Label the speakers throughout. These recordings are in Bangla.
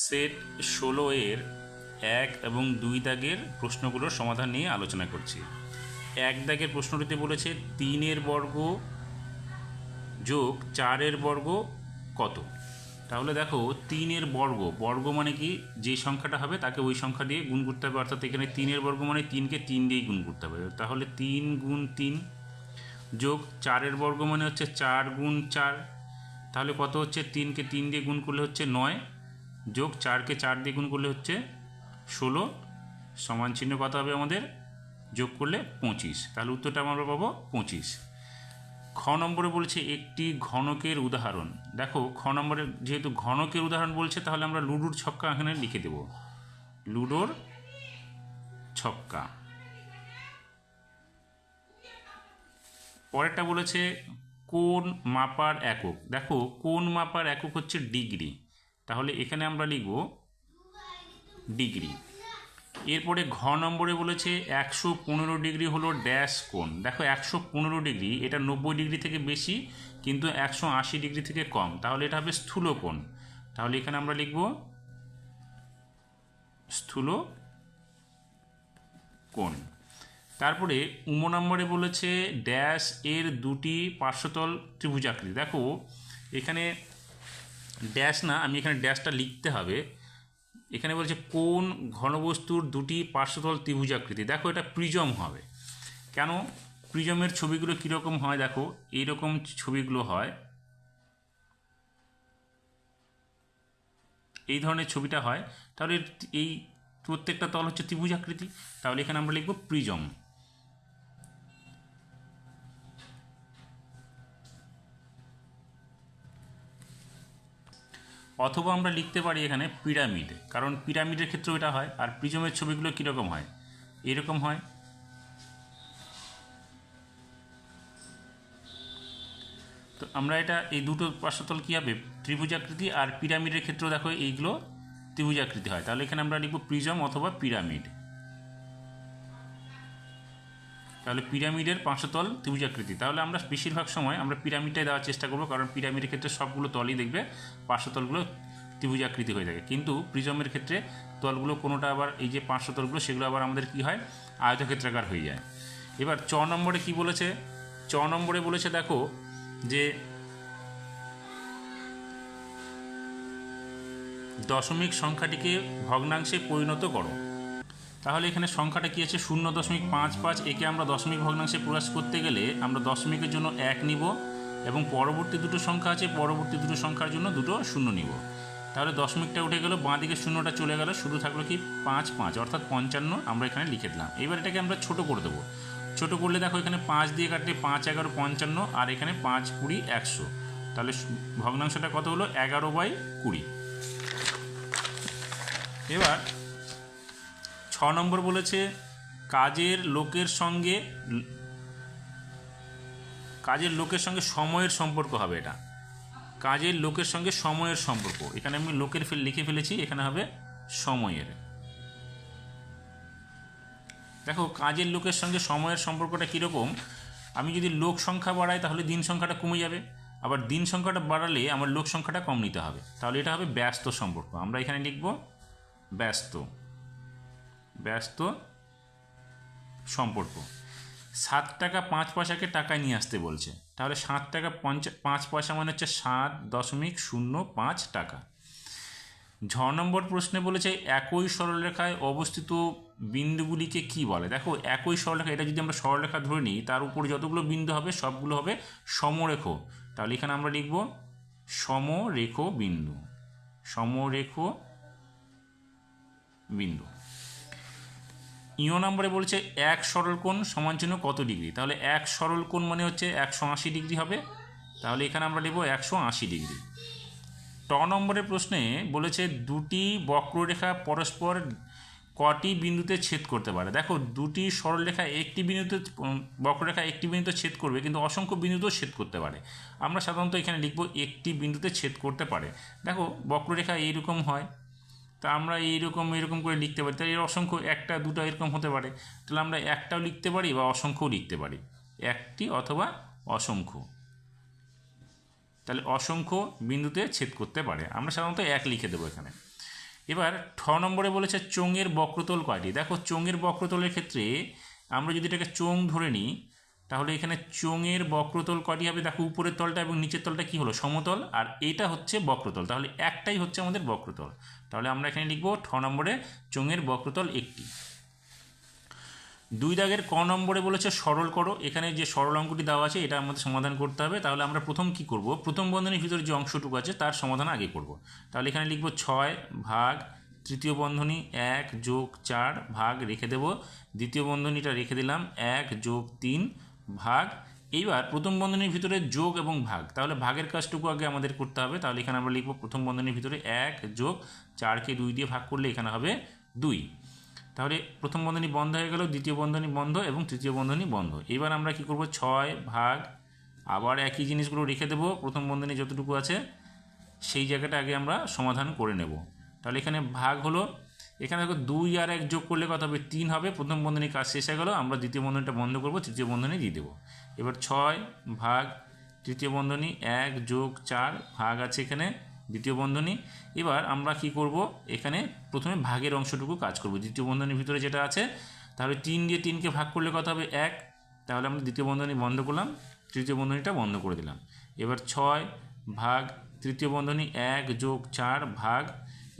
Speaker 1: সেট 16 এর 1 এবং 2 দাগের প্রশ্নগুলোর সমাধান নিয়ে আলোচনা করছি। 1 দাগের প্রশ্নটিতে বলেছে 3 এর বর্গ যোগ 4 এর বর্গ কত। তাহলে দেখো 3 এর বর্গ, বর্গ মানে কি, যে সংখ্যাটা হবে তাকে ওই সংখ্যা দিয়ে গুণ করতে হবে, অর্থাৎ এখানে 3 এর বর্গ মানে 3কে 3 দিয়েই গুণ করতে হবে। তাহলে 3 গুণ 3 যোগ 4 এর বর্গ মানে হচ্ছে 4 গুণ 4, তাহলে কত হচ্ছে, 3কে 3 দিয়ে গুণ করলে হচ্ছে 9 যোগ 4কে 4 দিয়ে গুণ করলে হচ্ছে 16, সমান চিহ্ন কত হবে আমাদের, যোগ করলে 25। তাহলে উত্তরটা আমরা পাবো 25। খ নম্বরে বলছে একটি ঘনকের উদাহরণ। দেখো খ নম্বরে যেহেতু ঘনকের উদাহরণ বলছে, তাহলে আমরা লুডোর ছক্কা এখানে লিখে দেব, লুডোর ছক্কা। পরেরটা বলেছে কোণ মাপার একক। দেখো কোণ মাপার একক হচ্ছে ডিগ্রি, তাহলে এখানে আমরা লিখব ডিগ্রি। এরপরে ঘ নম্বরে বলেছে 115 ডিগ্রি হলো ড্যাশ কোণ। দেখো 115 ডিগ্রি এটা 90 ডিগ্রি থেকে বেশি, কিন্তু 180 ডিগ্রি থেকে কম, তাহলে এটা হবে স্থূল কোণ। তাহলে এখানে আমরা লিখব স্থূল কোণ। তারপরে নম্বরে বলেছে ড্যাশ এর দুটি পার্শ্বতল ত্রিভুজাকৃতি। দেখো এখানে ড্যাশ না, আমি এখানে ড্যাশটা লিখতে হবে। এখানে বলছে কোন ঘনবস্তুর দুটি পার্শ্বতল ত্রিভুজাকৃতি। দেখো এটা প্রিজম হবে। কেন, প্রিজমের ছবিগুলো কীরকম হয়, দেখো এইরকম ছবিগুলো হয়, এই ধরনের ছবিটা হয়। তাহলে এই প্রত্যেকটা তল হচ্ছে ত্রিভুজাকৃতি, তাহলে এখানে আমরা লিখব প্রিজম। অথবা আমরা লিখতে পারি এখানে পিরামিড, কারণ পিরামিডের ক্ষেত্রে এটা হয়। আর প্রিজমের ছবিগুলো কীরকম হয়, এরকম হয়। তো আমরা এটা এই দুটো পার্শ্বতল কী হবে, ত্রিভুজাকৃতি। আর পিরামিডের ক্ষেত্রেও দেখো এইগুলো ত্রিভুজাকৃতি হয়, তাহলে এখানে আমরা লিখব প্রিজম অথবা পিরামিড। তাহলে পিরামিডের পার্শ্বতল ত্রিভুজাকৃতি, তাহলে আমরা বেশিরভাগ সময় আমরা পিরামিডটাই দেওয়ার চেষ্টা করবো, কারণ পিরামিডের ক্ষেত্রে সবগুলো তলই দেখবে পার্শ্বতলগুলো ত্রিভুজাকৃতি হয়ে থাকে। কিন্তু প্রিজমের ক্ষেত্রে তলগুলো কোনোটা আবার এই যে পার্শ্বতলগুলো সেগুলো আবার আমাদের কী হয়, আয়তক্ষেত্রাকার হয়ে যায়। এবার চ নম্বরে কি বলেছে, চ নম্বরে বলেছে দেখো যে দশমিক সংখ্যাটিকে ভগ্নাংশে পরিণত করো। তাহলে এখানে সংখ্যাটা কী আছে, 0.55। একে আমরা দশমিক ভগ্নাংশে প্রকাশ করতে গেলে আমরা দশমিকের জন্য 1 নিব, এবং পরবর্তী দুটো সংখ্যা আছে, পরবর্তী দুটো সংখ্যার জন্য দুটো শূন্য নিব। তাহলে দশমিকটা উঠে গেল, বাঁ দিকে শূন্যটা চলে গেল, শুধু থাকলো কি 5 অর্থাৎ 55 আমরা এখানে লিখে দিলাম। এবার এটাকে আমরা ছোট করে দেবো। ছোট করলে দেখো এখানে 5 দিয়ে কাটলে 5 11 55, আর এখানে 5 20 100। তাহলে ভগ্নাংশটা কত হলো, 11/20। এবার 6 নম্বর বলেছে কাজের লোকের সঙ্গে সময়ের সম্পর্ক হবে। এটা কাজের লোকের সঙ্গে সময়ের সম্পর্ক, এখানে আমি লোকের লিখে ফেলেছি, এখানে হবে সময়ের। দেখো কাজের লোকের সঙ্গে সময়ের সম্পর্কটা কীরকম, আমি যদি লোক সংখ্যা বাড়াই তাহলে দিন সংখ্যাটা কমে যাবে, আবার দিন সংখ্যাটা বাড়ালে আমার লোক সংখ্যাটা কম নিতে হবে, তাহলে এটা হবে ব্যস্ত সম্পর্ক। আমরা এখানে লিখব ব্যস্ত সম্পর্ক। 7 টাকা 5 পয়সাকে টাকায় নিয়ে আসতে বলছে, তাহলে 7 টাকা 5 পয়সা মানে হচ্ছে 7.05 টাকা। ঝ নম্বর প্রশ্নে বলেছে একই সরলরেখায় অবস্থিত বিন্দুগুলিকে কি বলে। দেখো একই সরলরেখা, এটা যদি আমরা সরলরেখা ধরে নিই, তার উপরে যতগুলো বিন্দু হবে সবগুলো হবে সমরেখ। তাহলে এখানে আমরা লিখব সমরেখ বিন্দু, সমরেখ বিন্দু। ইও নম্বরে বলছে এক সরলকোণ সমানচিহ্ন কত ডিগ্রি। তাহলে এক সরলকোণ মানে হচ্ছে 180 ডিগ্রি হবে, তাহলে এখানে আমরা লিখব 180 ডিগ্রি। ট নম্বরের প্রশ্নে বলেছে দুটি বক্ররেখা পরস্পর কটি বিন্দুতে ছেদ করতে পারে। দেখো দুটি সরলরেখা একটি বিন্দুতে, বক্ররেখা একটি বিন্দুতে ছেদ করবে, কিন্তু অসংখ্য বিন্দুতেও ছেদ করতে পারে। আমরা সাধারণত এখানে লিখব একটি বিন্দুতে ছেদ করতে পারে। দেখো বক্ররেখা এইরকম হয়, তা আমরা এরকম করে লিখতে পারি, তাই এর অসংখ্য, একটা দুটো এরকম হতে পারে, তাহলে আমরা একটাও লিখতে পারি বা অসংখ্যও লিখতে পারি, একটি অথবা অসংখ্য। তাহলে অসংখ্য বিন্দুতে ছেদ করতে পারে, আমরা সাধারণত 1 লিখে দেবো এখানে। এবার নম্বরে বলেছে চোঙের বক্রতল কয়টি। দেখো চোঙের বক্রতলের ক্ষেত্রে আমরা যদি এটাকে চোঙ ধরে নিই তাহলে এখানে চোঙের বক্রতল কয়টি হবে। দেখো উপরের তলটা এবং নিচের তলটা কি হলো, সমতল, আর এটা হচ্ছে বক্রতল, তাহলে একটাই হচ্ছে আমাদের বক্রতল। তাহলে আমরা এখানে লিখবো নম্বরে চোঙের বক্রতল একটি। 2 দাগের ক নম্বরে বলেছে সরল করো। এখানে যে সরল অঙ্কটি দেওয়া আছে এটা আমাদের সমাধান করতে হবে। তাহলে আমরা প্রথম কি করব, প্রথম বন্ধনীর ভিতরে যে অংশটুকু আছে তার সমাধান আগে করব। তাহলে এখানে লিখব 6 ভাগ তৃতীয় বন্ধনী 1 যোগ 4 ভাগ রেখে দেব, দ্বিতীয় বন্ধনীটা রেখে দিলাম 1 যোগ 3 ভাগ। এইবার প্রথম বন্ধনীর ভিতরে যোগ এবং ভাগ, তাহলে ভাগের কাজটুকু আগে আমাদের করতে হবে। তাহলে এখানে আমরা লিখব প্রথম বন্ধনীর ভিতরে 1 যোগ 4কে 2 দিয়ে ভাগ করলে এখানে হবে 2। তাহলে প্রথম বন্ধনী বন্ধ হয়ে গেল, দ্বিতীয় বন্ধনী বন্ধ এবং তৃতীয় বন্ধনী বন্ধ। এবার আমরা কি করব, 6 ভাগ, আবার একই জিনিসগুলো রেখে দেব, প্রথম বন্ধনী যতটুকু আছে সেই জায়গাটা আগে আমরা সমাধান করে নেব। তাহলে এখানে ভাগ হলো, এখানে দেখো 2 আর 1 যোগ করলে কত হবে, 3 হবে। প্রথম বন্ধনী কাজ শেষ হয়ে গেল, আমরা দ্বিতীয় বন্ধনীটা বন্ধ করব, তৃতীয় বন্ধনী দিয়ে দেবো। এবার 6 ভাগ তৃতীয় বন্ধনী 1 যোগ 4 ভাগ আছে এখানে দ্বিতীয় বন্ধনী। এবার আমরা কি করব, এখানে প্রথমে ভাগের অংশটুকু কাজ করব, দ্বিতীয় বন্ধনীর ভিতরে যেটা আছে। তাহলে 3 দিয়ে 3কে ভাগ করলে কত হবে, 1। তাহলে আমরা দ্বিতীয় বন্ধনী বন্ধ করলাম, তৃতীয় বন্ধনীটা বন্ধ করে দিলাম। এবার 6 ভাগ তৃতীয় বন্ধনী 1 যোগ 4 ভাগ,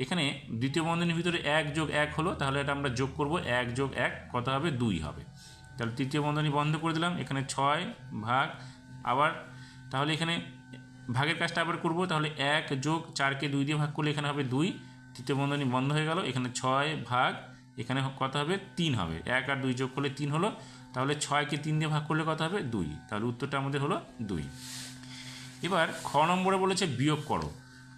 Speaker 1: এখানে দ্বিতীয় বন্ধনীর ভিতরে 1 যোগ 1 হলো, তাহলে এটা আমরা যোগ করব, 1 যোগ 1 কত হবে, 2 হবে। তাহলে তৃতীয় বন্ধনী বন্ধ করে দিলাম, এখানে 6 ভাগ, আবার তাহলে এখানে ভাগের কাজটা আবার করব। তাহলে 1 যোগ 4কে 2 দিয়ে ভাগ করলে এখানে হবে 2, তৃতীয় বন্ধনী বন্ধ হয়ে গেল। এখানে 6 ভাগ, এখানে কত হবে, 3 হবে। 1 আর 2 যোগ করলে 3 হলো, তাহলে 6কে 3 দিয়ে ভাগ করলে কত হবে, 2। তাহলে উত্তরটা আমাদের হলো 2। এবার খ নম্বরে বলেছে বিয়োগ করো।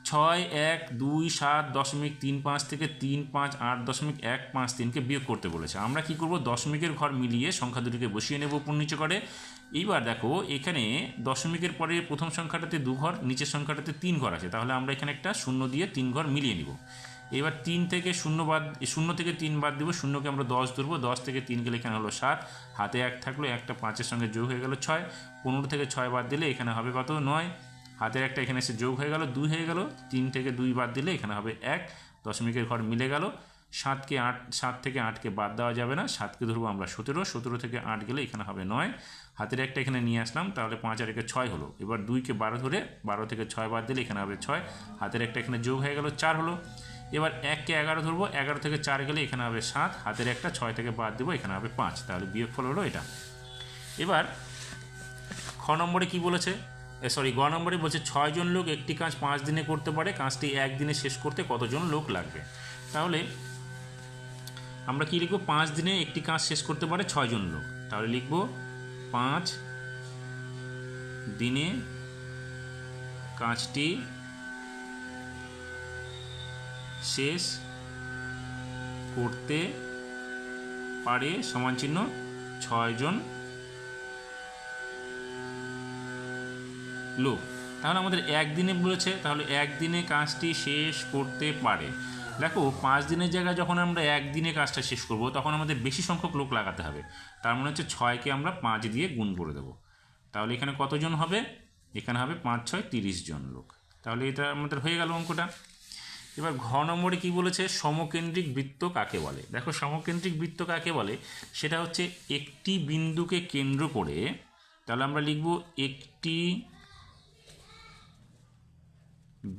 Speaker 1: 6 1 2 7 দশমিক 35 থেকে 3 5 8 দশমিক 1 5 3কে বিয়োগ করতে বলেছে। আমরা কি করব, দশমিকের ঘর মিলিয়ে সংখ্যা দুটিকে বসিয়ে নেব উপর নিচে করে। এইবার দেখো এখানে দশমিকের পরে প্রথম সংখ্যাটাতে 2 ঘর, নিচের সংখ্যাটাতে 3 ঘর আছে, তাহলে আমরা এখানে একটা শূন্য দিয়ে 3 ঘর মিলিয়ে নিব। এবার 3 থেকে 0 থেকে 3 বাদ দেবো, শূন্যকে আমরা 10 ধরবো, 10 থেকে 3 গেলে এখানে হলো 7, হাতে 1 থাকলো, একটা 5-এর সঙ্গে যোগ হয়ে গেল 6, 15 থেকে 6 বাদ দিলে এখানে হবে কত, 9, হাতের একটা এখানে এসে যোগ হয়ে গেল, 2 হয়ে গেল, 3 থেকে 2 বাদ দিলে এখানে হবে 1, দশমিকের ঘর মিলে গেল। 7 থেকে 8কে বাদ দেওয়া যাবে না, 7কে ধরবো আমরা 17 থেকে 8 গেলে এখানে হবে 9, হাতের একটা এখানে নিয়ে আসলাম, তাহলে 5 আর 1 6 হলো। এবার 2কে 12 ধরে 12 থেকে 6 বাদ দিলে এখানে হবে 6, হাতের একটা এখানে যোগ হয়ে গেল 4 হলো। এবার 1কে 11 ধরবো, 11 থেকে 4 গেলে এখানে হবে 7, হাতের একটা 6 থেকে বাদ দেবো, এখানে হবে 5, তাহলে বিয়োগফল হলো এটা। এবার খ নম্বরে কি বলেছে, গ নম্বরে বলছে 6 জন লোক একটি কাজ 5 দিনে করতে পারে, কাজটি 1 দিনে শেষ করতে কতজন লোক লাগবে। তাহলে আমরা কি লিখব, 5 দিনে একটি কাজ শেষ করতে পারে 6 জন লোক। তাহলে লিখব 5 দিনে কাজটি শেষ করতে পারে সমান চিহ্ন 6 জন লোক। তাহলে আমাদের 1 দিনে বলেছে, তাহলে 1 দিনে কাজটি শেষ করতে পারে। দেখো 5 দিনের জায়গায় যখন আমরা 1 দিনে কাজটা শেষ করব তখন আমাদের বেশি সংখ্যক লোক লাগাতে হবে, তার মানে হচ্ছে 6কে আমরা 5 দিয়ে গুণ করে দেবো। তাহলে এখানে কতজন হবে, এখানে হবে 5 6 30 জন লোক। তাহলে এটা আমাদের হয়ে গেল অঙ্কটা। এবার ঘ নম্বরে কি বলেছে, সমকেন্দ্রিক বৃত্ত কাকে বলে। দেখো সমকেন্দ্রিক বৃত্ত কাকে বলে, সেটা হচ্ছে একটি বিন্দুকে কেন্দ্র করে, তাহলে আমরা লিখব একটি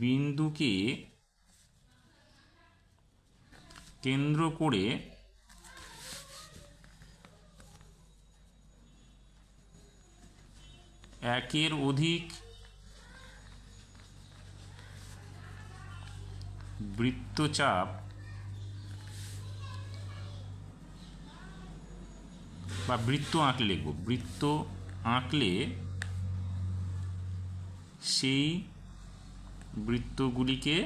Speaker 1: বিন্দুকে কেন্দ্র করে একের অধিক বৃত্তচাপ বা বৃত্ত আঁকলে লিখব, বৃত্ত আঁকলে সেই বৃত্তগুলিকে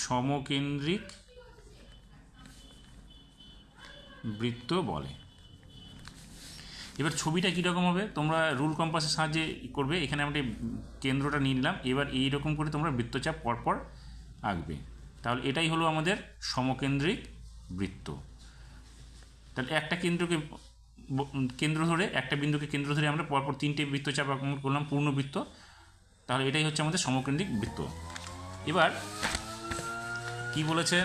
Speaker 1: সমকেন্দ্রিক বৃত্ত বলে। এবার ছবিটা কীরকম হবে, তোমরা রুল কম্পাসের সাহায্যে করবে। এখানে আমরা কেন্দ্রটা নিয়ে নিলাম, এবার এইরকম করে তোমরা বৃত্তচাপ পরপর আঁকবে। তাহলে এটাই হলো আমাদের সমকেন্দ্রিক বৃত্ত। তাহলে একটা কেন্দ্রকে কেন্দ্র ধরে, একটা বিন্দুকে কেন্দ্র ধরে আমরা পরপর 3টে বৃত্তচাপ অঙ্কন করলাম, পূর্ণবৃত্ত। তাহলে এটাই হচ্ছে আমাদের সমকেন্দ্রিক বৃত্ত। এবার কি বলেছে,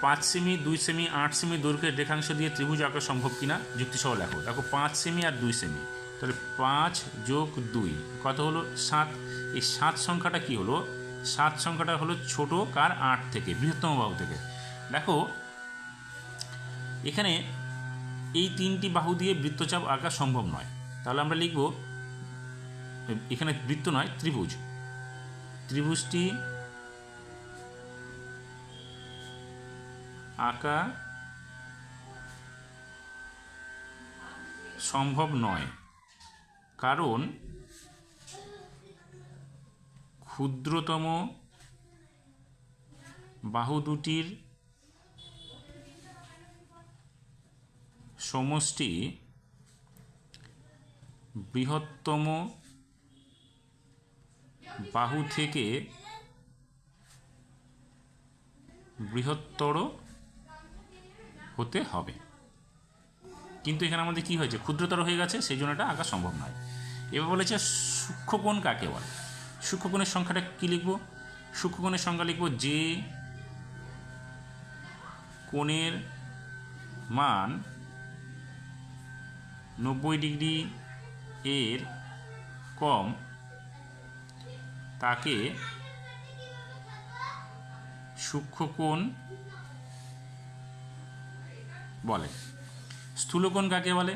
Speaker 1: 5 সেমি 2 সেমি 8 সেমি দৈর্ঘ্যের রেখাংশ দিয়ে ত্রিভুজ আঁকা সম্ভব কিনা যুক্তিসহ লেখো। দেখো 5 সেমি আর 2 সেমি, তাহলে 5 যোগ 2 কত হলো 7। এই 7 সংখ্যাটা কি হলো, 7 সংখ্যাটা হলো ছোট কার 8 থেকে, বৃহত্তম বাহু থেকে। দেখো এখানে এই 3টি বাহু দিয়ে বৃত্তচাপ আঁকা সম্ভব নয়, তাহলে আমরা লিখব এখানে বৃত্ত নয় ত্রিভুজ, ত্রিভুজটি আঁকা সম্ভব নয়, কারণ ক্ষুদ্রতম বাহু দুটির সমষ্টি বৃহত্তম বাহু থেকে বৃহত্তর হতে হবে। কিন্তু এখানে আমাদের কি হয়েছে, ক্ষুদ্রতর হয়ে গেছে, সেই জন্য এটা আঁকা সম্ভব নয়। এবার বলেছে সূক্ষ্মকোণ কাকে বলে। সূক্ষ্মকোণের সংখ্যাটা কি লিখব, সূক্ষ্মকোণের সংখ্যা লিখব যে কোণের মান 90 ডিগ্রি এর কম তাকে সূক্ষ্মকোণ বলে। স্থূলকোণ কাকে বলে,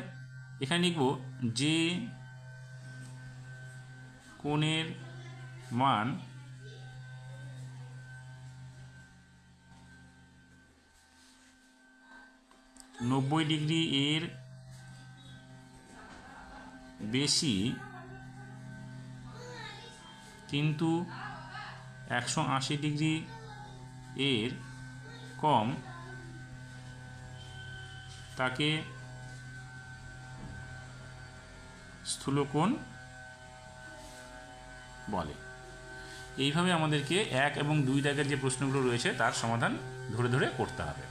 Speaker 1: এখানে লিখব যে কোণের মান 90 ডিগ্রি এর বেশি কিন্তু 180 ডিগ্রি এর কম তাকে স্থূলকোণ বলে। এইভাবে আমাদেরকে 1 এবং 2 দাগের যে প্রশ্নগুলো রয়েছে তার সমাধান ধরে ধরে করতে হবে।